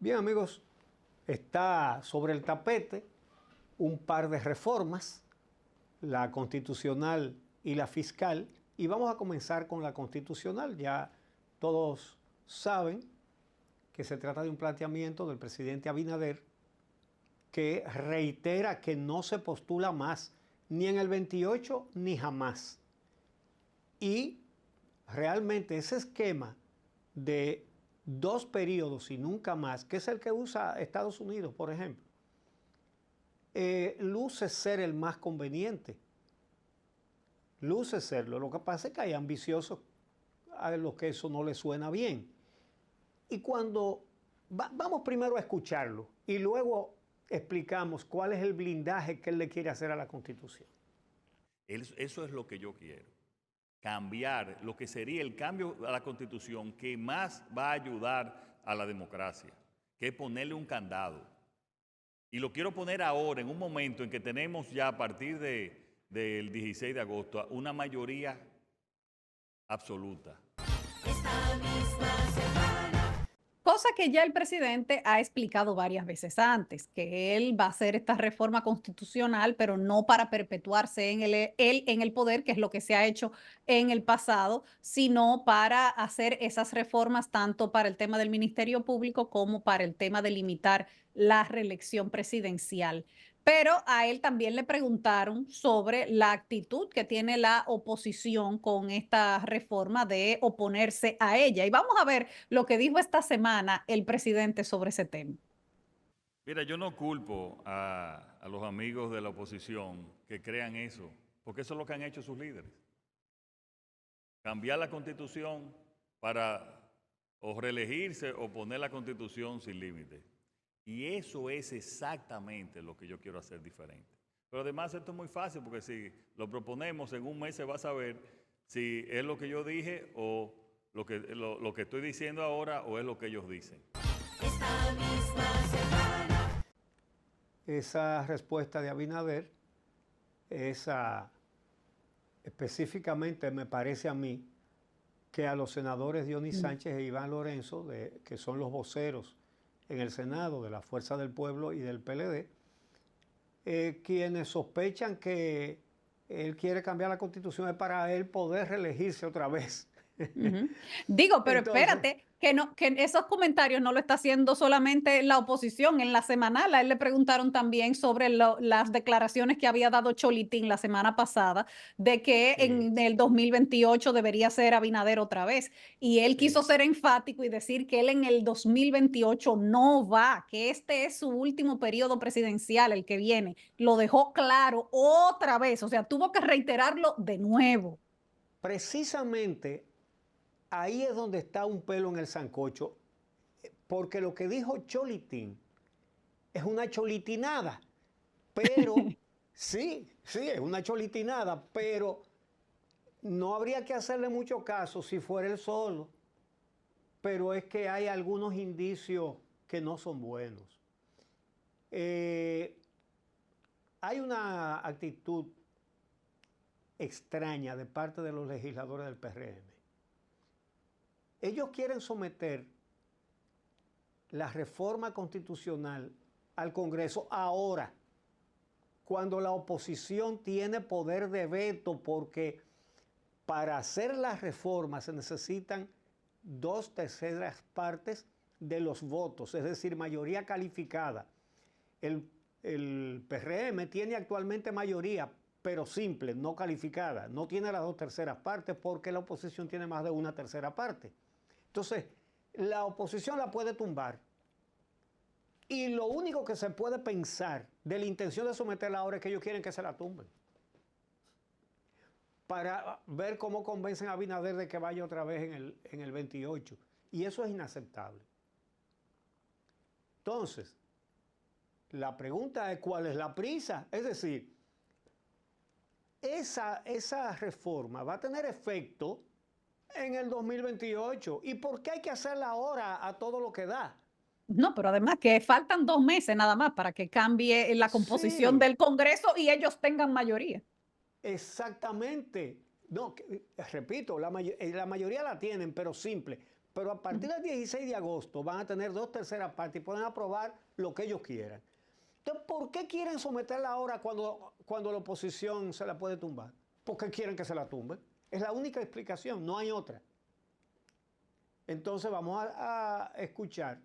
Bien, amigos, está sobre el tapete un par de reformas, la constitucional y la fiscal, y vamos a comenzar con la constitucional. Ya todos saben que se trata de un planteamiento del presidente Abinader que reitera que no se postula más, ni en el 28 ni jamás. Y realmente ese esquema de 2 periodos y nunca más, que es el que usa Estados Unidos, por ejemplo, luce ser el más conveniente. Luce serlo. Lo que pasa es que hay ambiciosos a los que eso no les suena bien. Y cuando vamos primero a escucharlo y luego explicamos cuál es el blindaje que él le quiere hacer a la Constitución. Eso es lo que yo quiero. Cambiar lo que sería el cambio a la Constitución que más va a ayudar a la democracia, que es ponerle un candado. Y lo quiero poner ahora, en un momento en que tenemos ya a partir del 16 de agosto una mayoría absoluta. Esta misma semana. Cosa que ya el presidente ha explicado varias veces antes, que él va a hacer esta reforma constitucional, pero no para perpetuarse él en el poder, que es lo que se ha hecho en el pasado, sino para hacer esas reformas tanto para el tema del Ministerio Público como para el tema de limitar la reelección presidencial. Pero a él también le preguntaron sobre la actitud que tiene la oposición con esta reforma de oponerse a ella. Y vamos a ver lo que dijo esta semana el presidente sobre ese tema. Mira, yo no culpo a los amigos de la oposición que crean eso, porque eso es lo que han hecho sus líderes. Cambiar la Constitución para o reelegirse o poner la Constitución sin límite. Y eso es exactamente lo que yo quiero hacer diferente. Pero además esto es muy fácil porque si lo proponemos en un mes se va a saber si es lo que yo dije o lo que estoy diciendo ahora o es lo que ellos dicen. Esta misma semana. Esa respuesta de Abinader, específicamente me parece a mí que a los senadores Dionis Sánchez e Iván Lorenzo, que son los voceros en el Senado de la Fuerza del Pueblo y del PLD, quienes sospechan que él quiere cambiar la Constitución es para él poder reelegirse otra vez. Digo, pero Entonces, espérate, que esos comentarios no lo está haciendo solamente la oposición. En la semanal a él le preguntaron también sobre las declaraciones que había dado Cholitín la semana pasada de que sí, en el 2028 debería ser Abinader otra vez. Y él sí. quiso ser enfático y decir que él en el 2028 no va, que este es su último periodo presidencial, el que viene. Lo dejó claro otra vez, o sea, tuvo que reiterarlo de nuevo. Precisamente ahí es donde está un pelo en el sancocho, porque lo que dijo Cholitín es una cholitinada, pero sí, es una cholitinada, pero no habría que hacerle mucho caso si fuera él solo, pero es que hay algunos indicios que no son buenos. Hay una actitud extraña de parte de los legisladores del PRM. Ellos quieren someter la reforma constitucional al Congreso ahora, cuando la oposición tiene poder de veto, porque para hacer las reformas se necesitan 2/3 partes de los votos, es decir, mayoría calificada. El PRM tiene actualmente mayoría, pero simple, no calificada. No tiene las 2/3 partes porque la oposición tiene más de 1/3 parte. Entonces, la oposición la puede tumbar. Y lo único que se puede pensar de la intención de someterla ahora es que ellos quieren que se la tumben, para ver cómo convencen a Abinader de que vaya otra vez en el 28. Y eso es inaceptable. Entonces, la pregunta es ¿cuál es la prisa? Es decir, esa reforma va a tener efecto en el 2028. ¿Y por qué hay que hacerla ahora a todo lo que da? No, pero además que faltan 2 meses nada más para que cambie la composición Sí, del Congreso y ellos tengan mayoría. exactamente. No, repito, la mayoría la tienen, pero simple. Pero a partir del 16 de agosto van a tener 2/3 partes y pueden aprobar lo que ellos quieran. Entonces, ¿por qué quieren someterla ahora cuando la oposición se la puede tumbar? ¿Por qué quieren que se la tumben? Es la única explicación, no hay otra. Entonces vamos a escuchar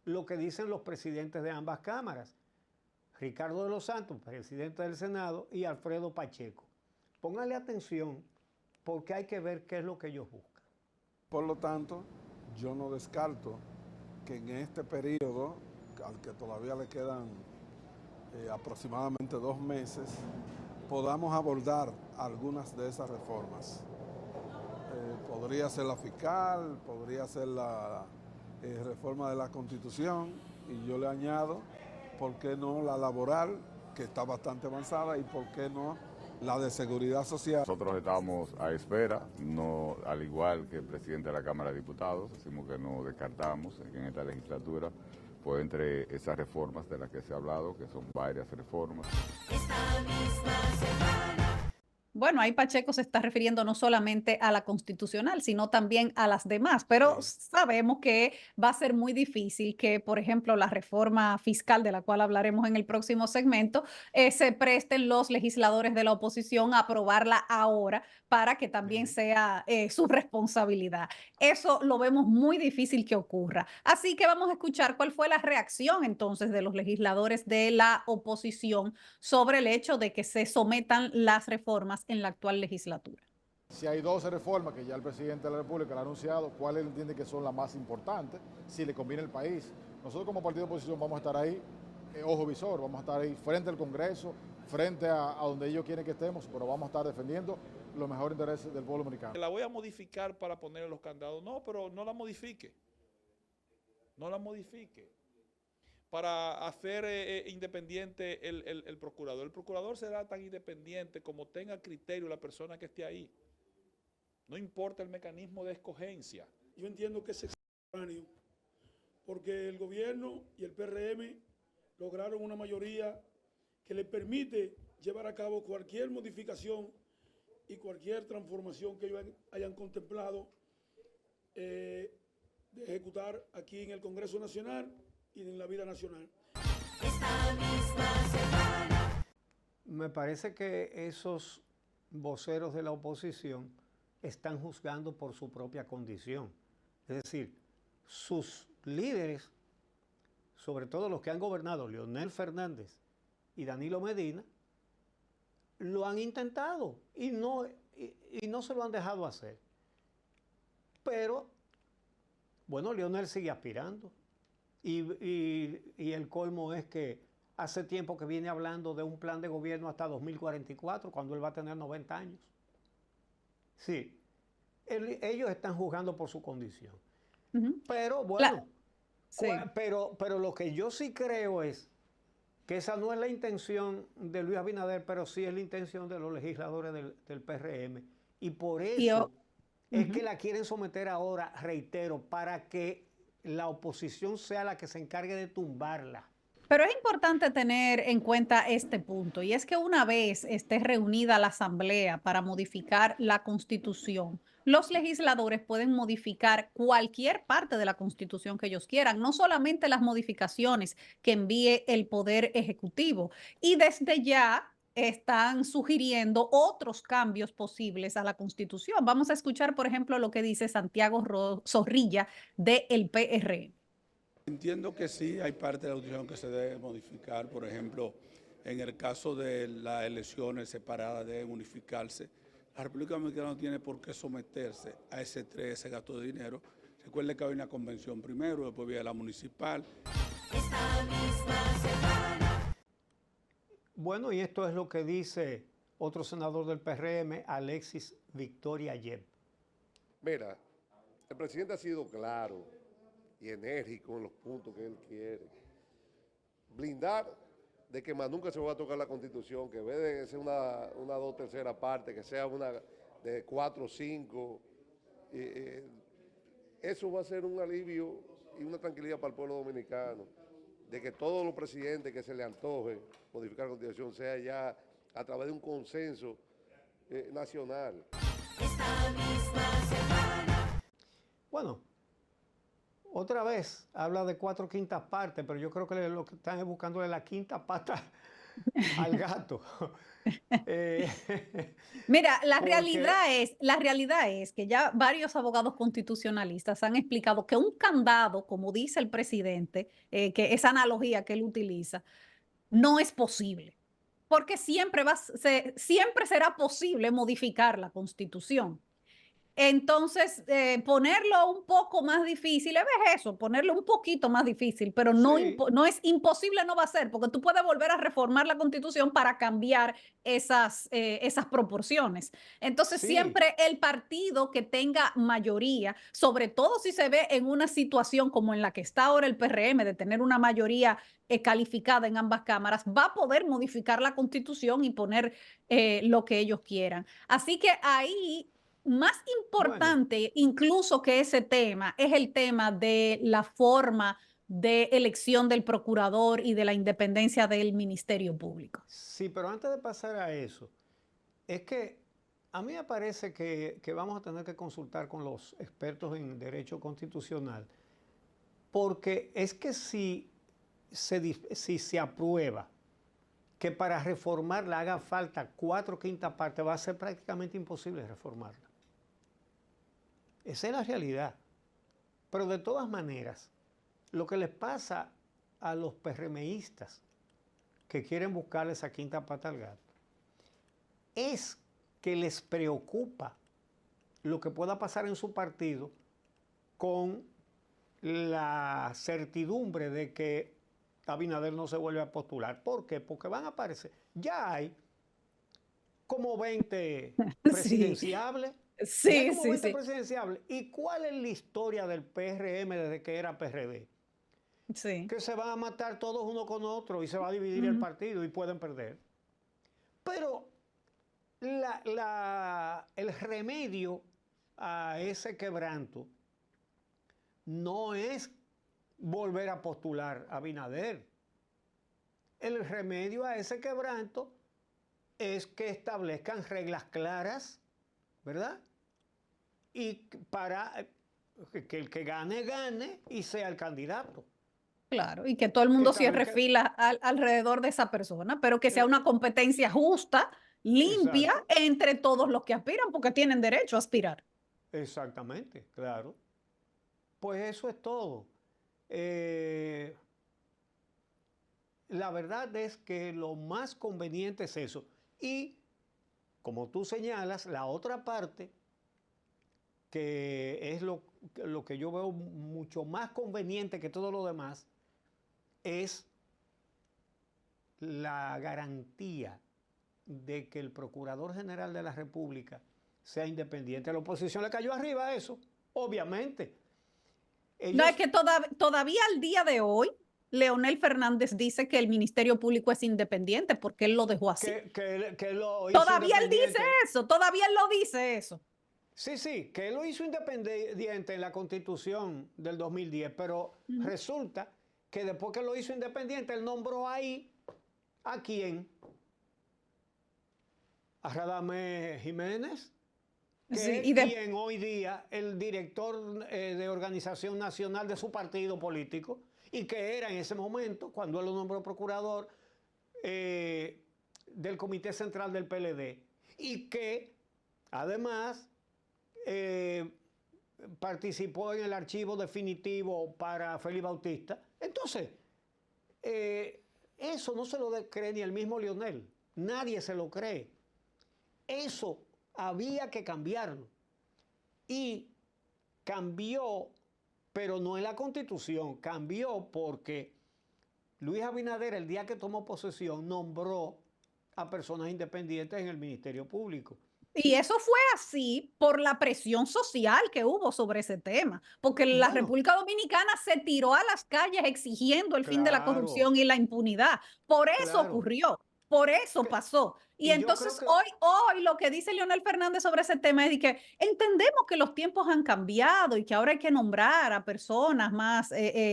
lo que dicen los presidentes de ambas cámaras. Ricardo de los Santos, presidente del Senado, y Alfredo Pacheco. Pónganle atención porque hay que ver qué es lo que ellos buscan. Por lo tanto, yo no descarto que en este periodo, al que todavía le quedan aproximadamente 2 meses, podamos abordar algunas de esas reformas. Podría ser la fiscal, podría ser la reforma de la Constitución, y yo le añado, ¿por qué no la laboral, que está bastante avanzada, y por qué no la de seguridad social? Nosotros estamos a espera, no, al igual que el presidente de la Cámara de Diputados, decimos que no descartamos que en esta legislatura, pues entre esas reformas de las que se ha hablado, que son varias reformas. Esta misma semana. Bueno, ahí Pacheco se está refiriendo no solamente a la constitucional, sino también a las demás, pero sabemos que va a ser muy difícil que, por ejemplo, la reforma fiscal, de la cual hablaremos en el próximo segmento, se presten los legisladores de la oposición a aprobarla ahora para que también sea su responsabilidad. Eso lo vemos muy difícil que ocurra. Así que vamos a escuchar cuál fue la reacción entonces de los legisladores de la oposición sobre el hecho de que se sometan las reformas en la actual legislatura. Si hay 12 reformas que ya el presidente de la República le ha anunciado, ¿cuáles entiende que son las más importantes? Si le conviene al país. Nosotros como partido de oposición vamos a estar ahí, ojo visor, vamos a estar ahí frente al Congreso, frente a donde ellos quieren que estemos, pero vamos a estar defendiendo los mejores intereses del pueblo dominicano. La voy a modificar para ponerle los candados. No, pero no la modifique. No la modifique. Para hacer independiente el procurador. El procurador será tan independiente como tenga criterio la persona que esté ahí. No importa el mecanismo de escogencia. Yo entiendo que es extraño, porque el gobierno y el PRM lograron una mayoría que le permite llevar a cabo cualquier modificación y cualquier transformación que ellos hayan contemplado de ejecutar aquí en el Congreso Nacional y en la vida nacional. Esta misma semana. Me parece que esos voceros de la oposición están juzgando por su propia condición. Es decir, sus líderes, sobre todo los que han gobernado, Leonel Fernández y Danilo Medina, lo han intentado y no se lo han dejado hacer. Pero, bueno, Leonel sigue aspirando. Y el colmo es que hace tiempo que viene hablando de un plan de gobierno hasta 2044, cuando él va a tener 90 años. Sí, ellos están juzgando por su condición. Pero bueno, sí. pero lo que yo sí creo es que esa no es la intención de Luis Abinader, pero sí es la intención de los legisladores del PRM. Y por eso es que la quieren someter ahora, reitero, para que la oposición sea la que se encargue de tumbarla. Pero es importante tener en cuenta este punto, y es que una vez esté reunida la Asamblea para modificar la Constitución, los legisladores pueden modificar cualquier parte de la Constitución que ellos quieran, no solamente las modificaciones que envíe el Poder Ejecutivo. Y desde ya están sugiriendo otros cambios posibles a la Constitución. Vamos a escuchar, por ejemplo, lo que dice Santiago Zorrilla del PRM. Entiendo que sí, hay parte de la Constitución que se debe modificar. Por ejemplo, en el caso de las elecciones separadas deben unificarse. La República Dominicana no tiene por qué someterse a ese gasto de dinero. Recuerde que hay una convención primero, después viene la municipal. Esta misma semana. Bueno, y esto es lo que dice otro senador del PRM, Alexis Victoria Yep. Mira, el presidente ha sido claro y enérgico en los puntos que él quiere. Blindar de que más nunca se va a tocar la Constitución, que en vez de ser una 2/3 parte, que sea una de 4 o 5, eso va a ser un alivio y una tranquilidad para el pueblo dominicano, de que todos los presidentes que se le antoje modificar la Constitución sea ya a través de un consenso nacional. Esta misma semana. Bueno, otra vez habla de 4/5 partes, pero yo creo que lo que están es buscándole la quinta pata al gato. Eh, Mira, porque la realidad es que ya varios abogados constitucionalistas han explicado que un candado, como dice el presidente, que esa analogía que él utiliza, no es posible, porque siempre será posible modificar la Constitución. Entonces, ponerlo un poco más difícil, ¿ves eso? Ponerlo un poquito más difícil, pero no, sí, no es imposible, no va a ser, porque tú puedes volver a reformar la Constitución para cambiar esas proporciones. Entonces, sí, siempre el partido que tenga mayoría, sobre todo si se ve en una situación como en la que está ahora el PRM, de tener una mayoría calificada en ambas cámaras, va a poder modificar la Constitución y poner lo que ellos quieran. Así que ahí más bueno, importante incluso que ese tema es el tema de la forma de elección del procurador y de la independencia del Ministerio Público. sí, pero antes de pasar a eso, es que a mí me parece que vamos a tener que consultar con los expertos en derecho constitucional, porque es que si se aprueba que para reformarla haga falta 4/5 partes, va a ser prácticamente imposible reformarla. Esa es la realidad. Pero de todas maneras, lo que les pasa a los PRMistas que quieren buscarle esa quinta pata al gato es que les preocupa lo que pueda pasar en su partido con la certidumbre de que Abinader no se vuelve a postular. ¿Por qué? Porque van a aparecer. Ya hay como 20 Sí, presidenciables. Ya hay sí, como sí, 20 sí, presidenciables. ¿Y cuál es la historia del PRM desde que era PRD? sí. Que se van a matar todos uno con otro y se va a dividir el Ujú. partido y pueden perder. Pero el remedio a ese quebranto no es volver a postular a Abinader. El remedio a ese quebranto es que establezcan reglas claras, ¿verdad? Y para que el que gane, gane y sea el candidato. Claro, y que todo el mundo cierre Establezca, filas alrededor de esa persona, pero que sea eh, una competencia justa, limpia exacto, entre todos los que aspiran, porque tienen derecho a aspirar. exactamente, claro. Pues eso es todo. Eh, la verdad es que lo más conveniente es eso. Y, como tú señalas, la otra parte, que es lo que yo veo mucho más conveniente que todo lo demás, es la garantía de que el Procurador General de la República sea independiente. A la oposición le cayó arriba a eso, obviamente. No, es Ellos que todavía al día de hoy, Leonel Fernández dice que el Ministerio Público es independiente porque él lo dejó así. que lo hizo Todavía él dice independiente. eso, todavía él lo dice eso. Sí, sí, que él lo hizo independiente en la Constitución del 2010, pero Ujú. resulta que después que lo hizo independiente, él nombró ahí a quién, a Radamés Jiménez, que Sí, es quien hoy día el director de organización nacional de su partido político y que era en ese momento, cuando él lo nombró procurador, del Comité Central del PLD y que además participó en el archivo definitivo para Félix Bautista. Entonces, eso no se lo cree ni el mismo Leonel, nadie se lo cree. Eso había que cambiarlo. Y cambió, pero no en la Constitución, cambió porque Luis Abinader, el día que tomó posesión, nombró a personas independientes en el Ministerio Público. Y eso fue así por la presión social que hubo sobre ese tema, porque la Bueno, República Dominicana se tiró a las calles exigiendo el fin de la claro, corrupción y la impunidad. Por eso claro. ocurrió, por eso pasó. Y Y yo creo entonces que, hoy lo que dice Leonel Fernández sobre ese tema es de que entendemos que los tiempos han cambiado y que ahora hay que nombrar a personas más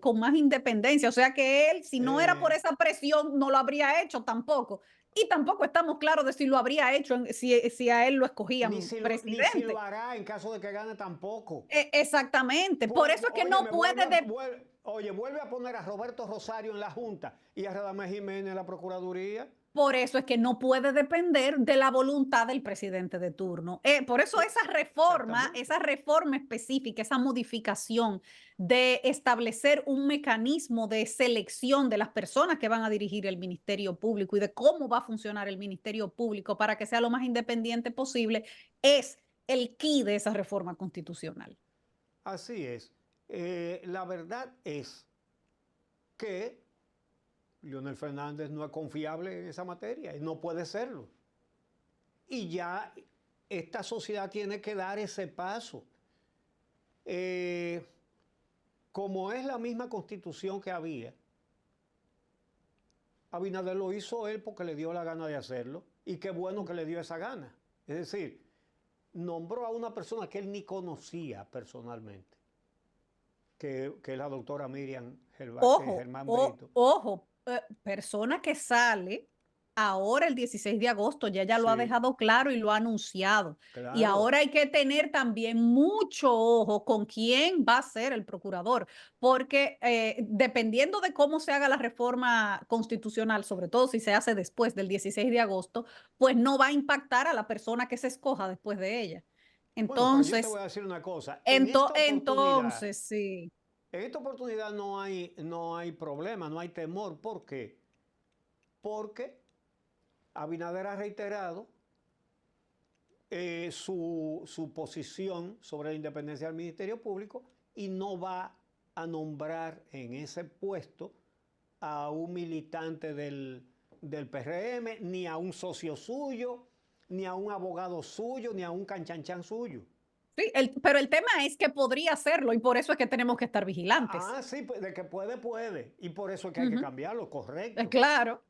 con más independencia. O sea que él, si no era por eh, esa presión, no lo habría hecho tampoco. y tampoco estamos claros de si lo habría hecho, si a él lo escogían Ni si presidente. lo hará en caso de que gane tampoco. Exactamente, por eso es que no puede... Vuelve a poner a Roberto Rosario en la Junta y a Radamés Jiménez en la Procuraduría. Por eso es que no puede depender de la voluntad del presidente de turno. Por eso esa reforma específica, esa modificación de establecer un mecanismo de selección de las personas que van a dirigir el Ministerio Público y de cómo va a funcionar el Ministerio Público para que sea lo más independiente posible, es el key de esa reforma constitucional. Así es. La verdad es que Leonel Fernández no es confiable en esa materia y no puede serlo. Y ya esta sociedad tiene que dar ese paso. Como es la misma constitución que había, Abinader lo hizo él porque le dio la gana de hacerlo y qué bueno que le dio esa gana. Es decir, nombró a una persona que él ni conocía personalmente, que es la doctora Miriam Germán Brito. Ojo, persona que sale ahora el 16 de agosto, ya lo ha dejado claro y lo ha anunciado. Claro. Y ahora hay que tener también mucho ojo con quién va a ser el procurador, porque dependiendo de cómo se haga la reforma constitucional, sobre todo si se hace después del 16 de agosto, pues no va a impactar a la persona que se escoja después de ella. Entonces, bueno, pero yo te voy a decir una cosa. Entonces, sí. En esta oportunidad no hay problema, no hay temor. ¿Por qué? Porque Abinader ha reiterado su posición sobre la independencia del Ministerio Público y no va a nombrar en ese puesto a un militante del PRM, ni a un socio suyo, ni a un abogado suyo, ni a un canchanchan suyo. Sí, pero el tema es que podría hacerlo y por eso es que tenemos que estar vigilantes. Ah, sí, de que puede. Y por eso es que hay que cambiarlo, correcto. Claro.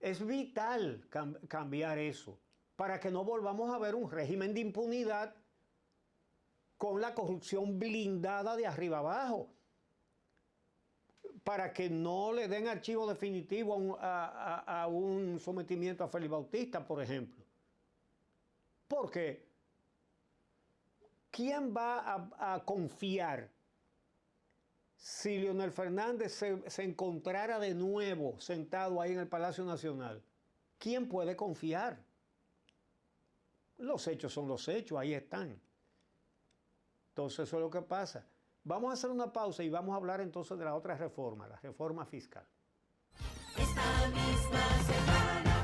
Es vital cambiar eso para que no volvamos a ver un régimen de impunidad con la corrupción blindada de arriba abajo. Para que no le den archivo definitivo a un sometimiento a Félix Bautista, por ejemplo. Porque ¿quién va a confiar si Leonel Fernández se encontrara de nuevo sentado ahí en el Palacio Nacional? ¿Quién puede confiar? Los hechos son los hechos, ahí están. Entonces eso es lo que pasa. Vamos a hacer una pausa y vamos a hablar entonces de la otra reforma, la reforma fiscal. Esta misma semana.